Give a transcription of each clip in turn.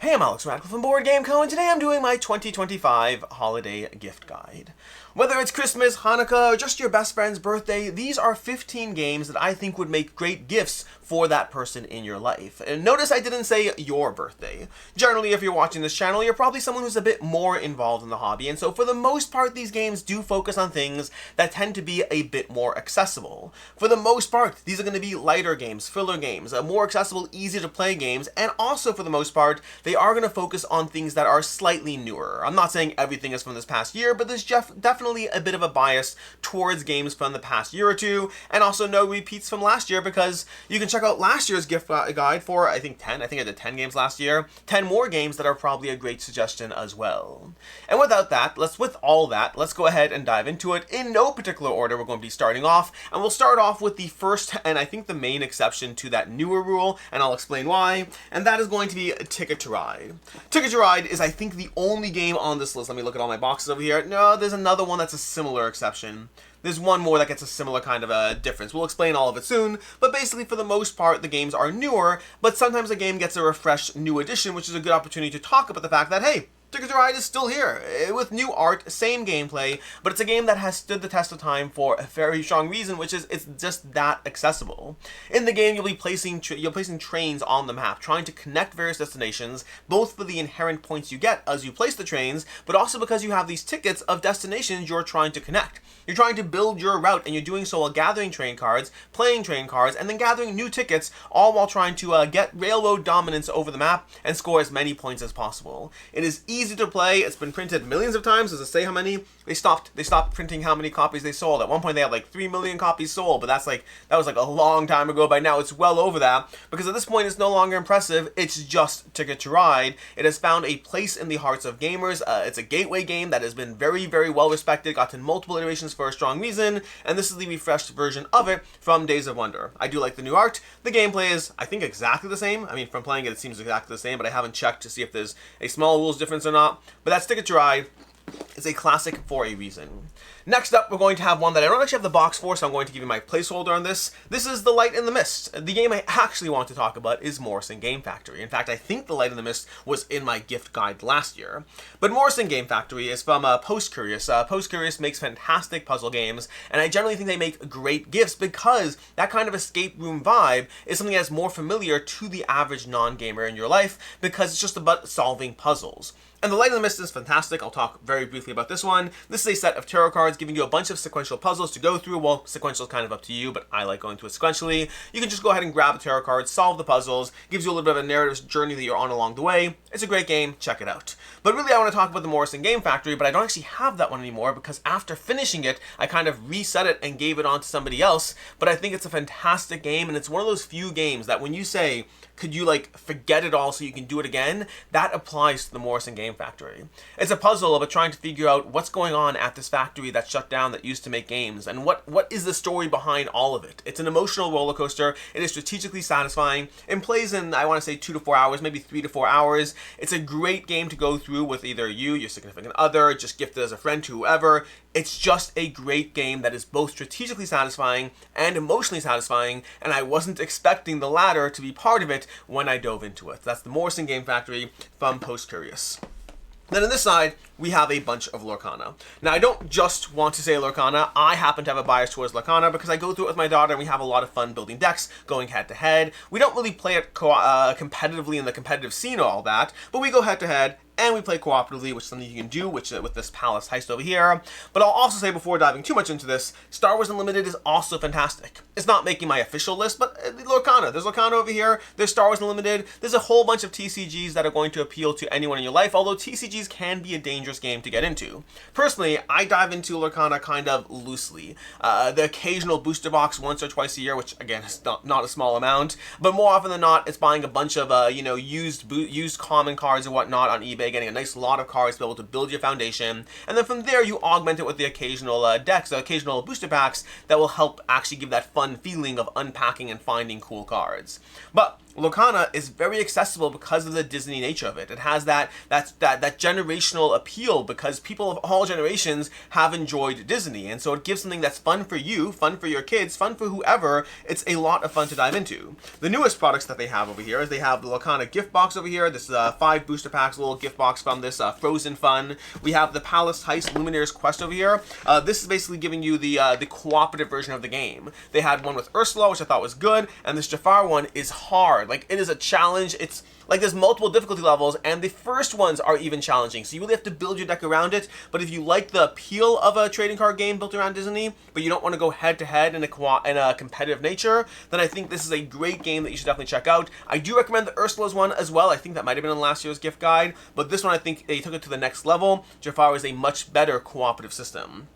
Hey, I'm Alex Radical from Board Game Co, and today I'm doing my 2025 holiday gift guide. Whether it's Christmas, Hanukkah, or just your best friend's birthday, these are 15 games that I think would make great gifts for that person in your life. And notice I didn't say your birthday. Generally, if you're watching this channel, you're probably someone who's a bit more involved in the hobby, and so for the most part, these games do focus on things that tend to be a bit more accessible. For the most part, these are going to be lighter games, filler games, more accessible, easy to play games, and also for the most part, they are going to focus on things that are slightly newer. I'm not saying everything is from this past year, but there's definitely a bit of a bias towards games from the past year or two, and also no repeats from last year, because you can check out last year's gift guide for, I think I did 10 games last year, 10 more games that are probably a great suggestion as well. And with all that, let's go ahead and dive into it. In no particular order, we're going to be starting off, and we'll start off with the first, and I think the main exception to that newer rule, and I'll explain why, and that is going to be Ticket to Ride. Ticket to Ride is, I think, the only game on this list. Let me look at all my boxes over here. No, there's another one that's a similar exception. There's one more that gets a similar kind of a difference. We'll explain all of it soon, but basically for the most part, the games are newer, but sometimes a game gets a refreshed new edition, which is a good opportunity to talk about the fact that, hey, Ticket to Ride is still here, with new art, same gameplay, but it's a game that has stood the test of time for a very strong reason, which is it's just that accessible. In the game, you'll be placing trains on the map, trying to connect various destinations, both for the inherent points you get as you place the trains, but also because you have these tickets of destinations you're trying to connect. You're trying to build your route, and you're doing so while gathering train cards, playing train cards, and then gathering new tickets, all while trying to get railroad dominance over the map and score as many points as possible. It is easy to play. It's been printed millions of times. Does it say how many? They stopped printing how many copies they sold. At one point they had like 3 million copies sold, but that was like a long time ago. By now it's well over that, because at this point it's no longer impressive. It's just Ticket to Ride. It has found a place in the hearts of gamers. It's a gateway game that has been very, very well respected, gotten multiple iterations for a strong reason, and this is the refreshed version of it from Days of Wonder. I do like the new art. The gameplay is, I think, exactly the same. I mean, from playing it, it seems exactly the same, but I haven't checked to see if there's a small rules difference or not. But that's Ticket to Ride. It's a classic for a reason. Next up, we're going to have one that I don't actually have the box for, so I'm going to give you my placeholder on this. This is The Light in the Mist. The game I actually want to talk about is Morrison Game Factory. In fact, I think The Light in the Mist was in my gift guide last year. But Morrison Game Factory is from Post Curious. Post Curious makes fantastic puzzle games, and I generally think they make great gifts because that kind of escape room vibe is something that's more familiar to the average non-gamer in your life, because it's just about solving puzzles. And The Light in the Mist is fantastic. I'll talk very briefly about this one. This is a set of tarot cards giving you a bunch of sequential puzzles to go through. Well, sequential is kind of up to you, but I like going through it sequentially. You can just go ahead and grab a tarot card, solve the puzzles, gives you a little bit of a narrative journey that you're on along the way. It's a great game. Check it out. But really, I want to talk about the Morrison Game Factory, but I don't actually have that one anymore, because after finishing it, I kind of reset it and gave it on to somebody else. But I think it's a fantastic game, and it's one of those few games that when you say, could you forget it all so you can do it again, that applies to the Morrison Game Factory. It's a puzzle about trying to figure out what's going on at this factory that's shut down that used to make games, and what is the story behind all of it. It's an emotional roller coaster. It is strategically satisfying and plays in, I want to say, 2 to 4 hours, maybe 3 to 4 hours. It's a great game to go through with either you, your significant other, just gift it as a friend to whoever. It's just a great game that is both strategically satisfying and emotionally satisfying, and I wasn't expecting the latter to be part of it when I dove into it. That's the Morrison Game Factory from Post Curious. Then on this side, we have a bunch of Lorcana. Now, I don't just want to say Lorcana. I happen to have a bias towards Lorcana because I go through it with my daughter and we have a lot of fun building decks, going head to head. We don't really play it competitively in the competitive scene or all that, but we go head to head, and we play cooperatively, which is something you can do with this Palace Heist over here. But I'll also say, before diving too much into this, Star Wars Unlimited is also fantastic. It's not making my official list, but Lorcana. There's Lorcana over here. There's Star Wars Unlimited. There's a whole bunch of TCGs that are going to appeal to anyone in your life, although TCGs can be a dangerous game to get into. Personally, I dive into Lorcana kind of loosely. The occasional booster box once or twice a year, which again is not a small amount, but more often than not, it's buying a bunch of used common cards and whatnot on eBay, getting a nice lot of cards to be able to build your foundation, and then from there you augment it with the occasional decks, the occasional booster packs that will help actually give that fun feeling of unpacking and finding cool cards. But Lorcana is very accessible because of the Disney nature of it. It has that generational appeal because people of all generations have enjoyed Disney, and so it gives something that's fun for you, fun for your kids, fun for whoever. It's a lot of fun to dive into. The newest products that they have over here is they have the Lorcana gift box over here. This is 5 booster packs, little gift box from this Frozen Fun. We have the Palace Heist Luminaires Quest over here. This is basically giving you the cooperative version of the game. They had one with Ursula, which I thought was good, and this Jafar one is hard. Like, it is a challenge. It's like there's multiple difficulty levels, and the first ones are even challenging, so you really have to build your deck around it. But if you like the appeal of a trading card game built around Disney, but you don't want to go head-to-head in a competitive nature, then I think this is a great game that you should definitely check out. I do recommend the Ursula's one as well. I think that might have been in last year's gift guide, but this one I think they took it to the next level. Jafar is a much better cooperative system.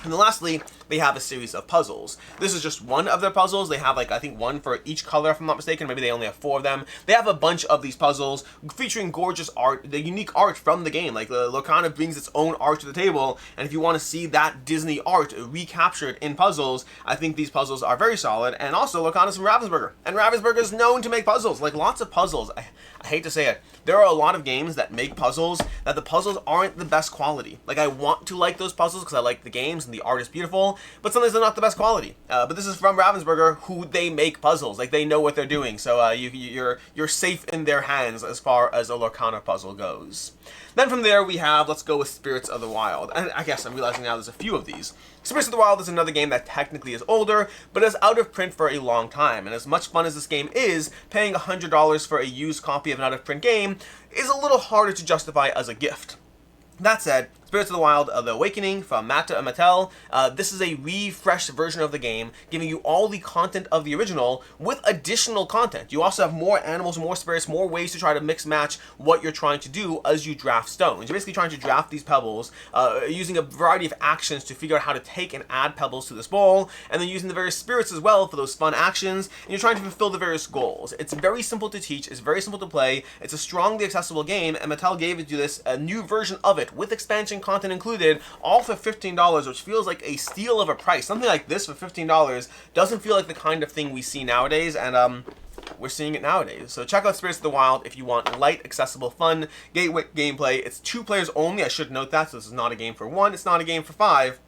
And then lastly, they have a series of puzzles. This is just one of their puzzles. They have, like, I think one for each color, if I'm not mistaken. Maybe they only have 4 of them. They have a bunch of these puzzles featuring gorgeous art, the unique art from the game. Like, Lorcana brings its own art to the table, and if you want to see that Disney art recaptured in puzzles, I think these puzzles are very solid. And also, Lorcana's from Ravensburger, and Ravensburger is known to make puzzles. Like, lots of puzzles. I hate to say it. There are a lot of games that make puzzles that the puzzles aren't the best quality. Like, I want to like those puzzles because I like the games and the art is beautiful, but sometimes they're not the best quality. But this is from Ravensburger, who they make puzzles. Like, they know what they're doing, so you're safe in their hands as far as a Lorcana puzzle goes. Then from there we have, let's go with Spirits of the Wild. And I guess I'm realizing now there's a few of these. Spirits of the Wild is another game that technically is older, but is out of print for a long time. And as much fun as this game is, paying $100 for a used copy of an out-of-print game is a little harder to justify as a gift. That said, Spirits of the Wild, The Awakening from Mata and Mattel. This is a refreshed version of the game, giving you all the content of the original with additional content. You also have more animals, more spirits, more ways to try to mix match what you're trying to do as you draft stones. You're basically trying to draft these pebbles, using a variety of actions to figure out how to take and add pebbles to this bowl, and then using the various spirits as well for those fun actions, and you're trying to fulfill the various goals. It's very simple to teach, it's very simple to play, it's a strongly accessible game, and Mattel gave it to this a new version of it with expansion content included, all for $15, which feels like a steal of a price. Something like this for $15 doesn't feel like the kind of thing we see nowadays, and we're seeing it nowadays. So check out Spirits of the Wild if you want light, accessible, fun gateway gameplay. It's 2 players only. I should note that, so this is not a game for 1, it's not a game for 5.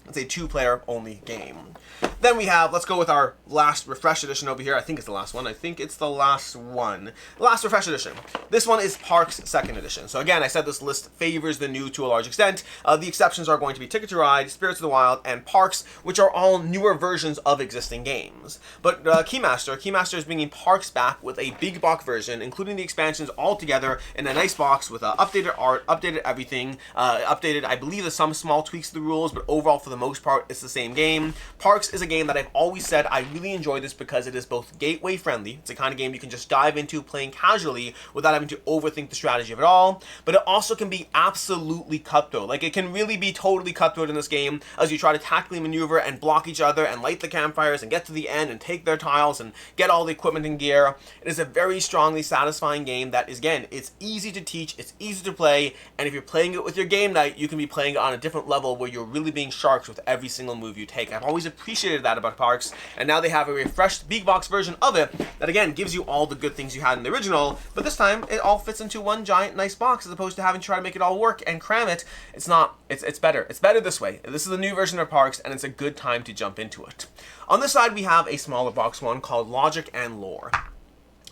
It's a 2-player only game. Then we have, let's go with our last Refresh Edition over here. I think it's the last one. I think it's the last one. Last Refresh Edition. This one is Parks 2nd Edition. So again, I said this list favors the new to a large extent. The exceptions are going to be Ticket to Ride, Spirits of the Wild, and Parks, which are all newer versions of existing games. But Keymaster is bringing Parks back with a big box version, including the expansions all together in a nice box with updated art, updated everything, updated, I believe there's some small tweaks to the rules, but overall for the most part, it's the same game. Parks is a game that I've always said I really enjoy this because it is both gateway friendly. It's a kind of game you can just dive into playing casually without having to overthink the strategy of it all, but it also can be absolutely cutthroat. Like, it can really be totally cutthroat in this game as you try to tactically maneuver and block each other and light the campfires and get to the end and take their tiles and get all the equipment and gear. It is a very strongly satisfying game that is, again, it's easy to teach, it's easy to play, and if you're playing it with your game night, you can be playing it on a different level where you're really being sharks with every single move you take. I've always appreciated that about Parks, and now they have a refreshed big box version of it that, again, gives you all the good things you had in the original, but this time it all fits into one giant nice box as opposed to having to try to make it all work and cram it. It's better. It's better this way. This is the new version of Parks, and it's a good time to jump into it. On this side, we have a smaller box one called Logic and Lore.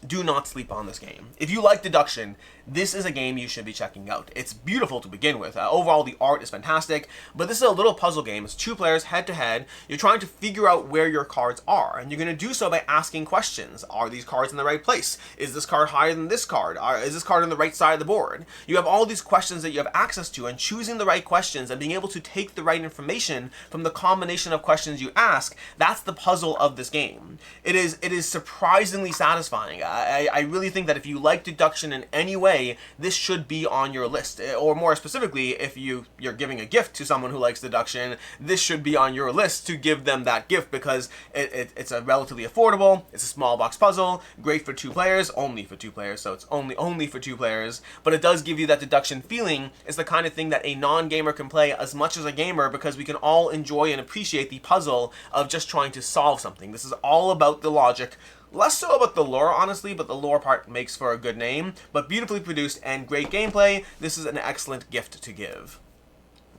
Do not sleep on this game. If you like deduction, this is a game you should be checking out. It's beautiful to begin with. Overall, the art is fantastic, but this is a little puzzle game. It's 2 players head-to-head. You're trying to figure out where your cards are, and you're going to do so by asking questions. Are these cards in the right place? Is this card higher than this card? Is this card on the right side of the board? You have all these questions that you have access to, and choosing the right questions and being able to take the right information from the combination of questions you ask, that's the puzzle of this game. It is surprisingly satisfying. I really think that if you like deduction in any way, this should be on your list. Or more specifically, if you're giving a gift to someone who likes deduction, this should be on your list to give them that gift because it's a relatively affordable, it's a small box puzzle, great for 2 players, only for 2 players, so it's only for 2 players, but it does give you that deduction feeling. It's the kind of thing that a non-gamer can play as much as a gamer because we can all enjoy and appreciate the puzzle of just trying to solve something. This is all about the logic Less so about the lore, honestly, but the lore part makes for a good name. But beautifully produced and great gameplay, this is an excellent gift to give.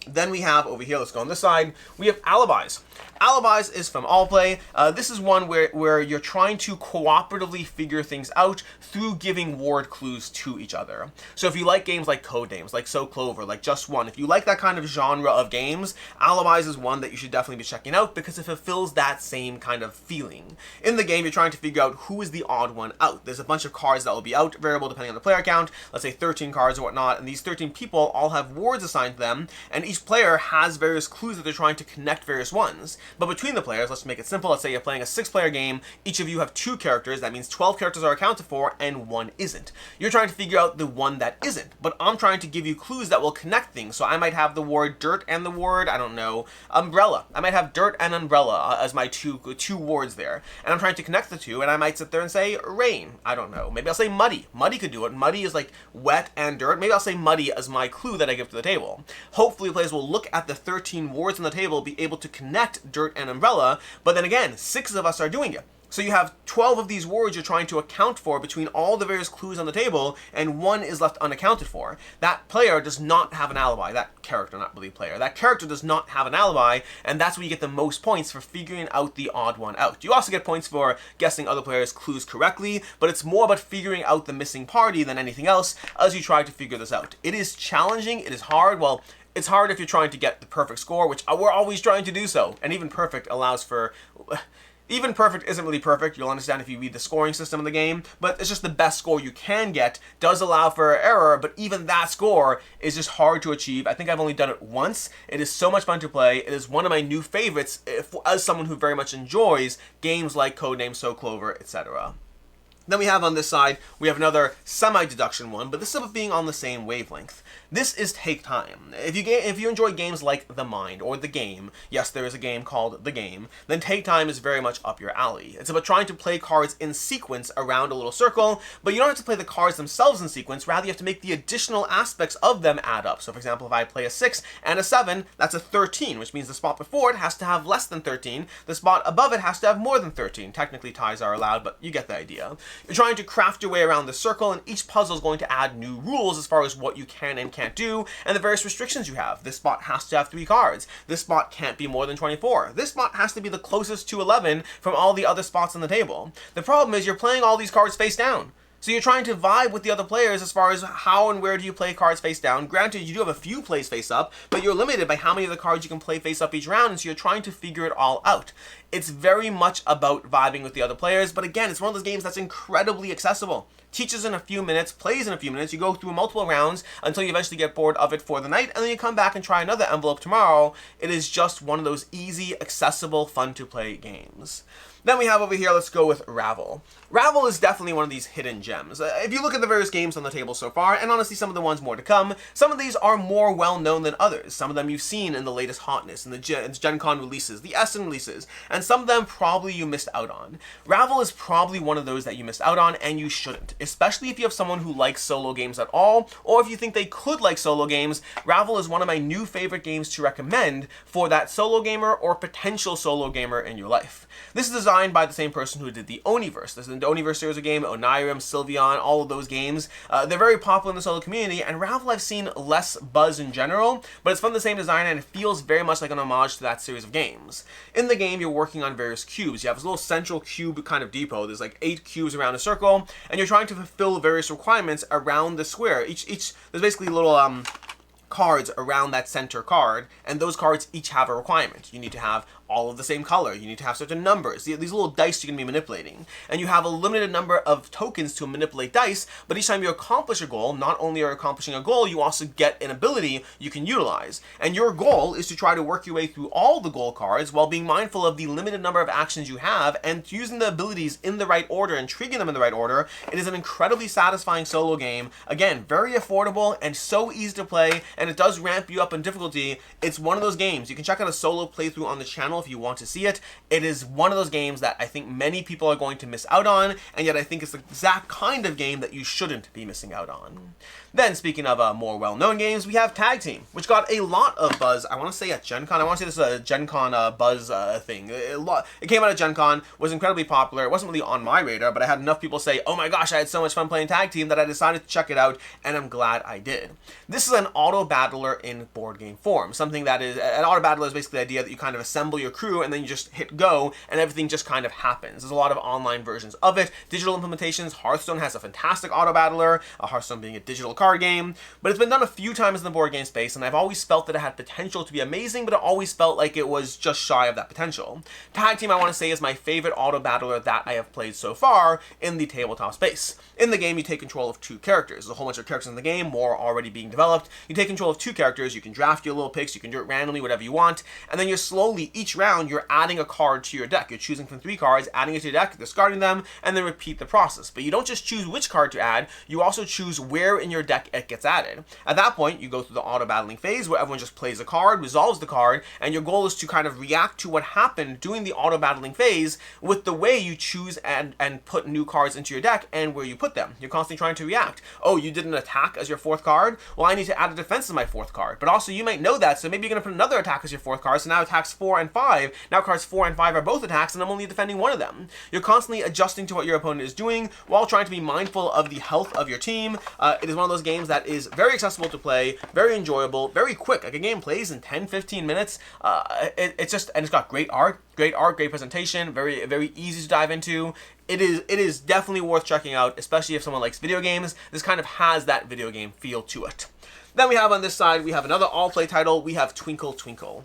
Then we have over here, let's go on this side, we have Alibis. Alibis is from Allplay. This is one where you're trying to cooperatively figure things out through giving word clues to each other. So if you like games like Codenames, like So Clover, like Just One, if you like that kind of genre of games, Alibis is one that you should definitely be checking out because it fulfills that same kind of feeling. In the game, you're trying to figure out who is the odd one out. There's a bunch of cards that will be out, variable depending on the player count, let's say 13 cards or whatnot, and these 13 people all have words assigned to them, and each player has various clues that they're trying to connect various ones. But between the players, let's make it simple. Let's say you're playing a 6-player game. Each of you have 2 characters. That means 12 characters are accounted for, and 1 isn't. You're trying to figure out the one that isn't. But I'm trying to give you clues that will connect things. So I might have the word dirt and the word, I don't know, umbrella. I might have dirt and umbrella as my two words there. And I'm trying to connect the two, and I might sit there and say rain. I don't know. Maybe I'll say muddy. Muddy could do it. Muddy is like wet and dirt. Maybe I'll say muddy as my clue that I give to the table. Hopefully players will look at the 13 words on the table, be able to connect dirt and umbrella, but then again, 6 of us are doing it. So you have 12 of these words you're trying to account for between all the various clues on the table, and 1 is left unaccounted for. That player does not have an alibi. That character, not really player. That character does not have an alibi, and that's where you get the most points for figuring out the odd one out. You also get points for guessing other players' clues correctly, but it's more about figuring out the missing party than anything else as you try to figure this out. It is challenging, it is hard. Well, it's hard if you're trying to get the perfect score, which we're always trying to do so. And even perfect allows for... Even perfect isn't really perfect, you'll understand if you read the scoring system of the game, but it's just the best score you can get. Does allow for error, but even that score is just hard to achieve. I think I've only done it once. It is so much fun to play. It is one of my new favorites as someone who very much enjoys games like Codenames, So Clover, etc. Then we have on this side, we have another semi-deduction one, but this is about being on the same wavelength. This is Take Time. If you enjoy games like The Mind or The Game, yes, there is a game called The Game, then Take Time is very much up your alley. It's about trying to play cards in sequence around a little circle, but you don't have to play the cards themselves in sequence, rather you have to make the additional aspects of them add up. So for example, if I play a 6 and a 7, that's a 13, which means the spot before it has to have less than 13, the spot above it has to have more than 13. Technically ties are allowed, but you get the idea. You're trying to craft your way around the circle, and each puzzle is going to add new rules as far as what you can and can't do, and the various restrictions you have. This spot has to have 3 cards. This spot can't be more than 24. This spot has to be the closest to 11 from all the other spots on the table. The problem is you're playing all these cards face down. So you're trying to vibe with the other players as far as how and where do you play cards face down. Granted, you do have a few plays face up, but you're limited by how many of the cards you can play face up each round, and so you're trying to figure it all out. It's very much about vibing with the other players, but again, it's one of those games that's incredibly accessible. Teaches in a few minutes, plays in a few minutes, you go through multiple rounds until you eventually get bored of it for the night, and then you come back and try another envelope tomorrow. It is just one of those easy, accessible, fun-to-play games. Then we have over here, let's go with R.A.V.E.L. R.A.V.E.L is definitely one of these hidden gems. If you look at the various games on the table so far, and honestly some of the ones more to come, some of these are more well-known than others. Some of them you've seen in the latest hotness, in the Gen Con releases, the Essen releases, and some of them probably you missed out on. R.A.V.E.L is probably one of those that you missed out on, and you shouldn't. Especially if you have someone who likes solo games at all, or if you think they could like solo games, R.A.V.E.L is one of my new favorite games to recommend for that solo gamer or potential solo gamer in your life. This is designed by the same person who did the Oniverse. This is the Oniverse series of game, Onirim, Sylveon, all of those games. They're very popular in the solo community, and R.A.V.E.L I've seen less buzz in general, but it's from the same designer and it feels very much like an homage to that series of games. In the game, you're working on various cubes. You have this little central cube kind of depot. There's like 8 cubes around a circle, and you're trying to fulfill various requirements around the square. There's basically little cards around that center card, and those cards each have a requirement. You need to have all of the same color. You need to have certain numbers. These little dice you're going to be manipulating. And you have a limited number of tokens to manipulate dice, but each time you accomplish a goal, not only are you accomplishing a goal, you also get an ability you can utilize. And your goal is to try to work your way through all the goal cards while being mindful of the limited number of actions you have and using the abilities in the right order and triggering them in the right order. It is an incredibly satisfying solo game. Again, very affordable and so easy to play, and it does ramp you up in difficulty. It's one of those games. You can check out a solo playthrough on the channel if you want to see it. It is one of those games that I think many people are going to miss out on, and yet I think it's the exact kind of game that you shouldn't be missing out on. Then, speaking of more well-known games, we have Tag Team, which got a lot of buzz, I want to say at Gen Con. I want to say this is a Gen Con buzz thing. It came out at Gen Con, was incredibly popular. It wasn't really on my radar, but I had enough people say, oh my gosh, I had so much fun playing Tag Team that I decided to check it out, and I'm glad I did. This is an auto-battler in board game form. Something that is, an auto-battler is basically the idea that you kind of assemble your crew, and then you just hit go, and everything just kind of happens. There's a lot of online versions of it. Digital implementations, Hearthstone has a fantastic auto-battler, Hearthstone being a digital card game, but it's been done a few times in the board game space, and I've always felt that it had potential to be amazing, but it always felt like it was just shy of that potential. Tag Team, I want to say, is my favorite auto-battler that I have played so far in the tabletop space. In the game, you take control of 2 characters. There's a whole bunch of characters in the game, more already being developed. You take control of 2 characters, you can draft your little picks, you can do it randomly, whatever you want, and then you're slowly, each round, you're adding a card to your deck. You're choosing from 3 cards, adding it to your deck, discarding them, and then repeat the process. But you don't just choose which card to add, you also choose where in your deck it gets added. At that point, you go through the auto-battling phase, where everyone just plays a card, resolves the card, and your goal is to kind of react to what happened during the auto-battling phase with the way you choose and put new cards into your deck and where you put them. You're constantly trying to react. Oh, you did an attack as your 4th card? Well, I need to add a defense as my 4th card. But also, you might know that, so maybe you're going to put another attack as your 4th card, so now attacks 4 and 5. Now cards 4 and 5 are both attacks, and I'm only defending one of them. You're constantly adjusting to what your opponent is doing while trying to be mindful of the health of your team. It is one of those games that is very accessible to play, very enjoyable, very quick. Like, a game plays in 10-15 minutes. It's just, and it's got great art, great presentation, very, very easy to dive into. It is definitely worth checking out, especially if someone likes video games. This kind of has that video game feel to it. Then we have on this side, we have another all-play title. We have Twinkle, Twinkle.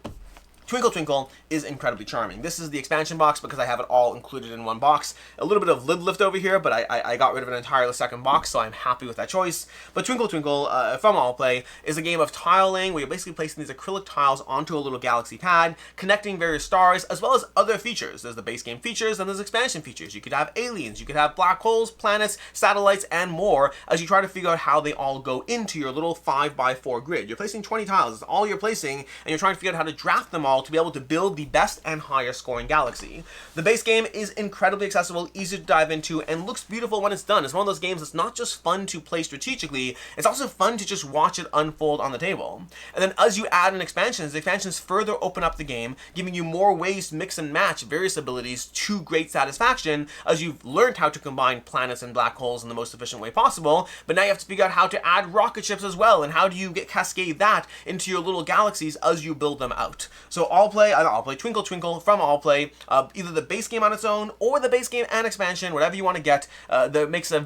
Twinkle Twinkle is incredibly charming. This is the expansion box because I have it all included in one box. A little bit of lid lift over here, but I got rid of an entire second box, so I'm happy with that choice. But Twinkle Twinkle from Allplay is a game of tile laying where you're basically placing these acrylic tiles onto a little galaxy pad, connecting various stars, as well as other features. There's the base game features, and there's expansion features. You could have aliens, you could have black holes, planets, satellites, and more as you try to figure out how they all go into your little 5x4 grid. You're placing 20 tiles, that's all you're placing, and you're trying to figure out how to draft them all to be able to build the best and highest scoring galaxy. The base game is incredibly accessible, easy to dive into, and looks beautiful when it's done. It's one of those games that's not just fun to play strategically, it's also fun to just watch it unfold on the table. And then as you add in expansions, the expansions further open up the game, giving you more ways to mix and match various abilities to great satisfaction as you've learned how to combine planets and black holes in the most efficient way possible, but now you have to figure out how to add rocket ships as well, and how do you cascade that into your little galaxies as you build them out. So Twinkle Twinkle from Allplay, either the base game on its own or the base game and expansion, whatever you want to get, that makes a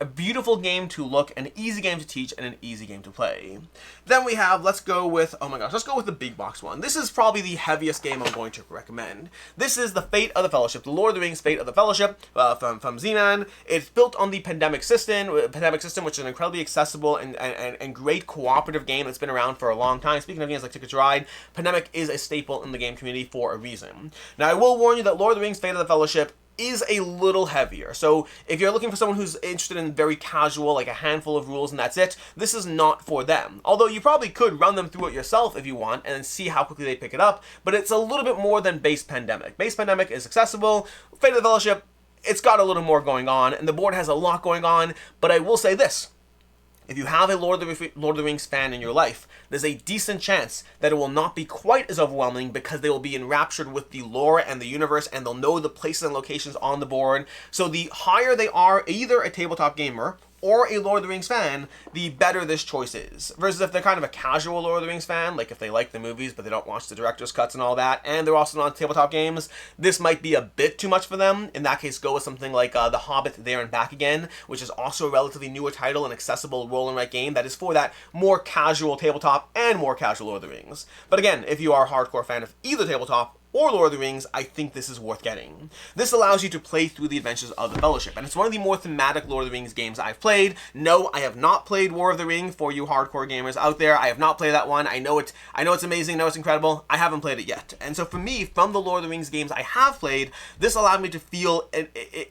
beautiful game to look, an easy game to teach, and an easy game to play. Then we have, let's go with the big box one. This is probably the heaviest game I'm going to recommend. This is the Fate of the Fellowship, the Lord of the Rings Fate of the Fellowship from Z-Man. It's built on the Pandemic system, which is an incredibly accessible and great cooperative game that's been around for a long time. Speaking of games like Ticket to Ride, Pandemic is a staple in the game community for a reason. Now, I will warn you that Lord of the Rings Fate of the Fellowship is a little heavier. So if you're looking for someone who's interested in very casual, like a handful of rules and that's it, this is not for them. Although you probably could run them through it yourself if you want and see how quickly they pick it up, but it's a little bit more than base Pandemic. Base Pandemic is accessible. Fate of the Fellowship, it's got a little more going on, and the board has a lot going on, but I will say this. If you have a Lord of the Rings fan in your life, there's a decent chance that it will not be quite as overwhelming because they will be enraptured with the lore and the universe, and they'll know the places and locations on the board. So the higher they are, either a tabletop gamer or a Lord of the Rings fan, the better this choice is. Versus if they're kind of a casual Lord of the Rings fan, like if they like the movies but they don't watch the director's cuts and all that, and they're also not tabletop games, this might be a bit too much for them. In that case, go with something like The Hobbit There and Back Again, which is also a relatively newer title, an accessible roll and write game that is for that more casual tabletop and more casual Lord of the Rings. But again, if you are a hardcore fan of either tabletop or Lord of the Rings, I think this is worth getting. This allows you to play through the adventures of the Fellowship, and it's one of the more thematic Lord of the Rings games I've played. No, I have not played War of the Ring, for you hardcore gamers out there. I have not played that one. I know it's amazing, I know it's incredible. I haven't played it yet. And so for me, from the Lord of the Rings games I have played, this allowed me to feel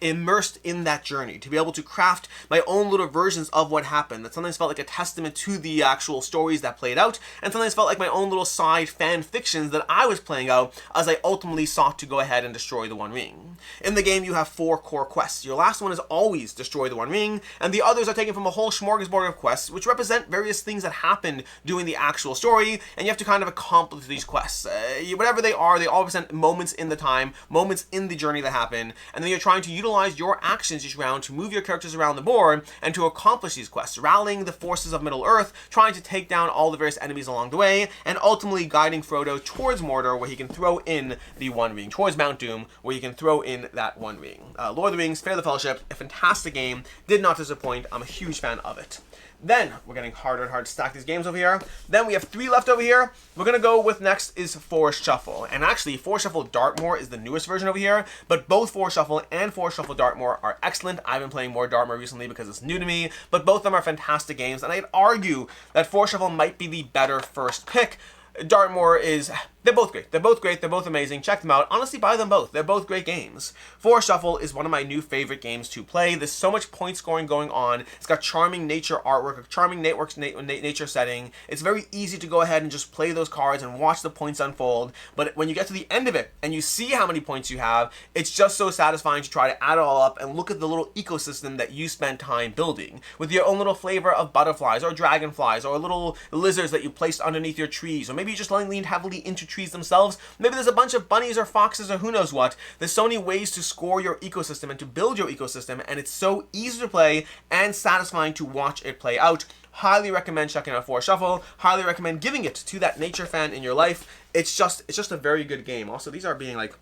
immersed in that journey, to be able to craft my own little versions of what happened. That sometimes felt like a testament to the actual stories that played out, and sometimes felt like my own little side fan fictions that I was playing out as I ultimately sought to go ahead and destroy the One Ring. In the game, you have 4 core quests. Your last one is always destroy the One Ring, and the others are taken from a whole smorgasbord of quests, which represent various things that happened during the actual story, and you have to kind of accomplish these quests. Whatever they all represent moments in the time, moments in the journey that happen, and then you're trying to utilize your actions each round to move your characters around the board and to accomplish these quests, rallying the forces of Middle-earth, trying to take down all the various enemies along the way, and ultimately guiding Frodo towards Mordor, where he can throw in the One Ring, towards Mount Doom, where you can throw in that One Ring. Lord of the Rings, Fare the Fellowship, a fantastic game, did not disappoint. I'm a huge fan of it. Then, we're getting harder and harder to stack these games over here. Then we have 3 left over here. We're going to go with next is Forest Shuffle. And actually, Forest Shuffle Dartmoor is the newest version over here, but both Forest Shuffle and Forest Shuffle Dartmoor are excellent. I've been playing more Dartmoor recently because it's new to me, but both of them are fantastic games, and I'd argue that Forest Shuffle might be the better first pick. Dartmoor is... They're both great. They're both great. They're both amazing. Check them out. Honestly, buy them both. They're both great games. Forest Shuffle is one of my new favorite games to play. There's so much point scoring going on. It's got charming nature artwork, a charming nature setting. It's very easy to go ahead and just play those cards and watch the points unfold. But when you get to the end of it and you see how many points you have, it's just so satisfying to try to add it all up and look at the little ecosystem that you spent time building, with your own little flavor of butterflies or dragonflies or little lizards that you placed underneath your trees, or maybe you just leaned heavily into trees themselves. Maybe there's a bunch of bunnies or foxes or who knows what. There's so many ways to score your ecosystem and to build your ecosystem, and it's so easy to play and satisfying to watch it play out. Highly recommend checking out Forest Shuffle. Highly recommend giving it to that nature fan in your life. It's just a very good game. Also, these are being like,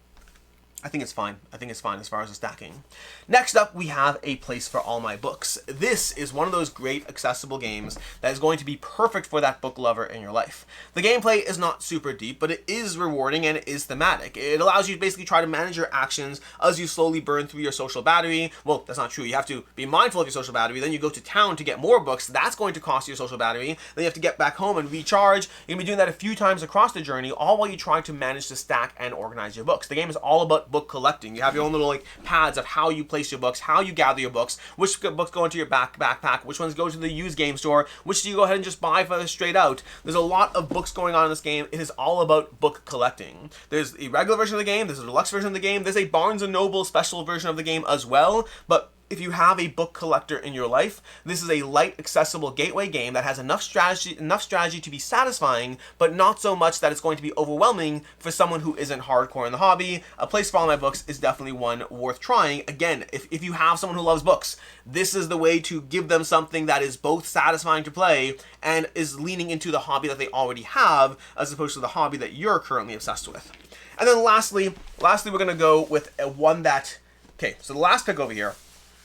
I think it's fine. I think it's fine as far as the stacking. Next up, we have A Place for All My Books. This is one of those great accessible games that is going to be perfect for that book lover in your life. The gameplay is not super deep, but it is rewarding and it is thematic. It allows you to basically try to manage your actions as you slowly burn through your social battery. Well, that's not true. You have to be mindful of your social battery. Then you go to town to get more books. That's going to cost you your social battery. Then you have to get back home and recharge. You're going to be doing that a few times across the journey, all while you try to manage to stack and organize your books. The game is all about book collecting. You have your own little pads of how you place your books, how you gather your books, which books go into your backpack, which ones go to the used game store, which do you go ahead and just buy for straight out. There's a lot of books going on in this game. It is all about book collecting. There's a regular version of the game, there's a deluxe version of the game, there's a Barnes & Noble special version of the game as well, but if you have a book collector in your life, this is a light, accessible gateway game that has enough strategy to be satisfying, but not so much that it's going to be overwhelming for someone who isn't hardcore in the hobby. A Place for All My Books is definitely one worth trying. Again, if you have someone who loves books, this is the way to give them something that is both satisfying to play and is leaning into the hobby that they already have, as opposed to the hobby that you're currently obsessed with. And then lastly, we're going to go with one that... Okay, so the last pick over here,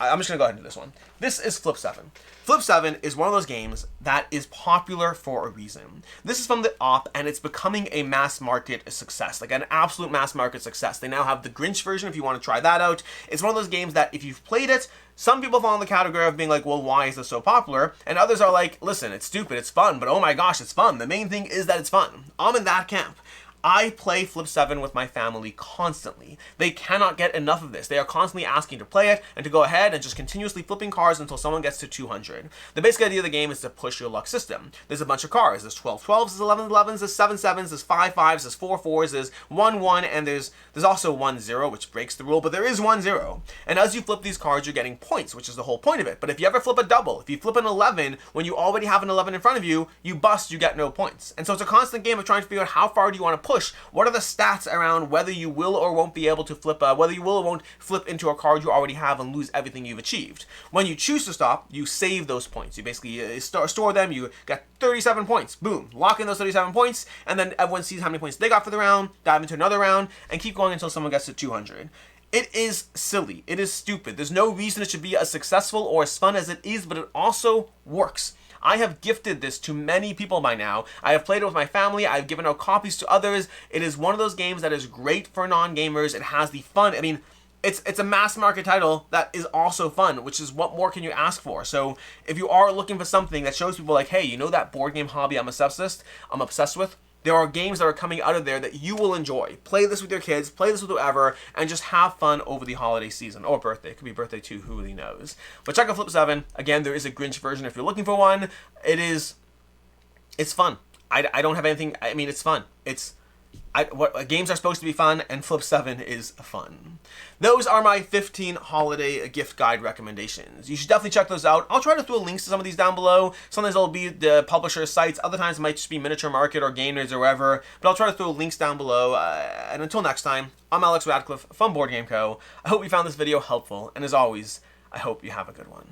I'm just going to go ahead and do this one. This is Flip 7. Flip 7 is one of those games that is popular for a reason. This is from the op, and it's becoming a mass market success, like an absolute mass market success. They now have the Grinch version if you want to try that out. It's one of those games that if you've played it, some people fall in the category of being like, well, why is this so popular? And others are like, listen, it's stupid, it's fun, but oh my gosh, it's fun. The main thing is that it's fun. I'm in that camp. I play Flip 7 with my family constantly. They cannot get enough of this. They are constantly asking to play it and to go ahead and just continuously flipping cards until someone gets to 200. The basic idea of the game is to push your luck system. There's a bunch of cards. There's 12 12s, there's 11 11s, there's 7 7s, there's 5 5s, there's 4 4s, there's 1 1, and there's also 1 0, which breaks the rule, but there is 1 0. And as you flip these cards, you're getting points, which is the whole point of it. But if you ever flip a double, if you flip an 11 when you already have an 11 in front of you, you bust, you get no points. And so it's a constant game of trying to figure out how far do you want to push. What are the stats around whether you will or won't be able to flip, whether you will or won't flip into a card you already have and lose everything you've achieved. When you choose to stop, you save those points. You basically store them. You got 37 points. Boom. Lock in those 37 points, and then everyone sees how many points they got for the round, dive into another round, and keep going until someone gets to 200. It is silly. It is stupid. There's no reason it should be as successful or as fun as it is, but it also works. I have gifted this to many people by now. I have played it with my family. I've given out copies to others. It is one of those games that is great for non-gamers. It has the fun. I mean, it's a mass market title that is also fun, which is what more can you ask for? So if you are looking for something that shows people like, hey, you know that board game hobby I'm obsessed with? There are games that are coming out of there that you will enjoy. Play this with your kids, play this with whoever, and just have fun over the holiday season. Or birthday. It could be birthday too, who really knows. But check out Flip 7. Again, there is a Grinch version if you're looking for one. It's fun. I don't have anything, I mean, it's fun. Games are supposed to be fun, and Flip 7 is fun. Those are my 15 holiday gift guide recommendations. You should definitely check those out. I'll try to throw links to some of these down below. Sometimes it'll be the publisher sites. Other times it might just be Miniature Market or Game Nerds or wherever. But I'll try to throw links down below. And until next time, I'm Alex Radcliffe from Board Game Co. I hope you found this video helpful. And as always, I hope you have a good one.